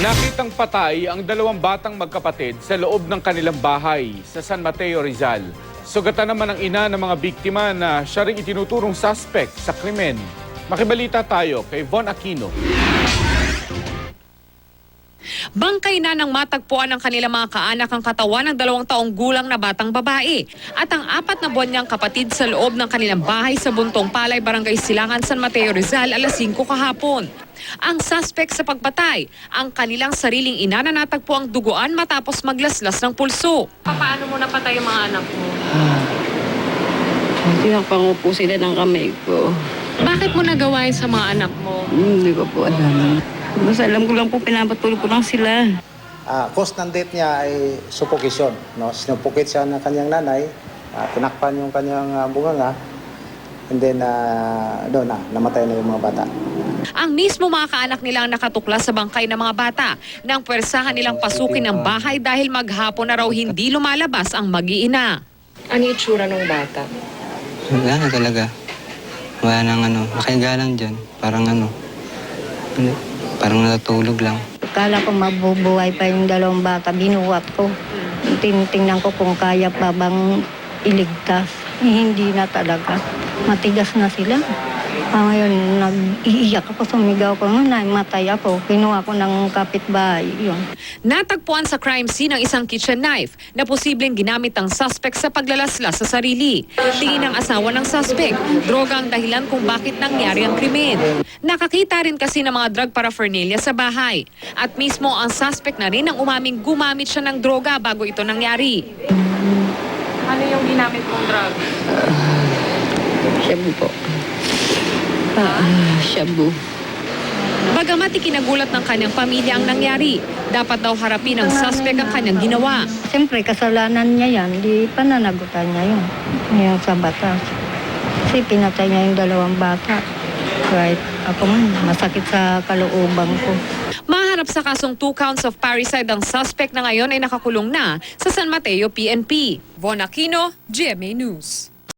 Nakitang patay ang dalawang batang magkapatid sa loob ng kanilang bahay sa San Mateo, Rizal. Sugatan naman ang ina ng mga biktima na siya ring itinuturong suspect sa krimen. Makibalita tayo kay Von Aquino. Bangkay na ng matagpuan ng kanilang mga kaanak ang katawan ng 2 taong gulang na batang babae at ang 4 na buwan niyang kapatid sa loob ng kanilang bahay sa Buntong Palay, Barangay Silangan, San Mateo, Rizal, alas 5 kahapon. Ang suspect sa pagpatay, ang kanilang sariling ina na natagpo ang duguan matapos maglaslas ng pulso. Paano mo napatay ang mga anak mo? Pinapangupo sila ng kamay ko. Bakit mo nagawa yun sa mga anak mo? Hindi ko po alam. Basta alam ko lang po, pinapatulog ko lang sila. Cause ng death niya ay suffocation. No? Sinupukit siya ng kanyang nanay, tinakpan yung kanyang bunganga, and then doon namatay na yung mga bata. Ang mismo mga kaanak nila ang nakatuklas sa bangkay ng mga bata nang pwersahan nilang pasukin ang bahay dahil maghapon na raw hindi lumalabas ang mag-iina. Ano yung itsura ng bata? Wala na talaga. Wala nang nakahiga lang dyan. Parang natutulog lang. Akala ko mabubuhay pa yung 2 bata, binuwat ko. Tingnan ko kung kaya pa bang iligtas. Hindi na talaga. Matigas na sila. Ngayon, nag-iiyak ako, sumigaw ko, namatay ako. Kinuha ko ng kapitbahay. Yun. Natagpuan sa crime scene ang isang kitchen knife na posibleng ginamit ang suspect sa paglalaslas sa sarili. Tingin ng asawa ng suspect, droga ang dahilan kung bakit nangyari ang krimen. Nakakita rin kasi ng mga drug paraphernalia sa bahay. At mismo ang suspect na rin ang umaming gumamit siya ng droga bago ito nangyari. Ano yung ginamit mong drug? Shabu po. Shabu. Bagamat ikinagulat ng kanyang pamilya ang nangyari, dapat daw harapin ng suspect ang kanyang ginawa. Siyempre, kasalanan niya yan. Di pananagutan niya yun. Ngayon sa batas. Kasi pinatay niya yung 2 bata. Right. Ako man, masakit sa kalooban ko. Maharap sa kasong 2 counts of parricide ang suspect na ngayon ay nakakulong na sa San Mateo PNP. Von Aquino, GMA News.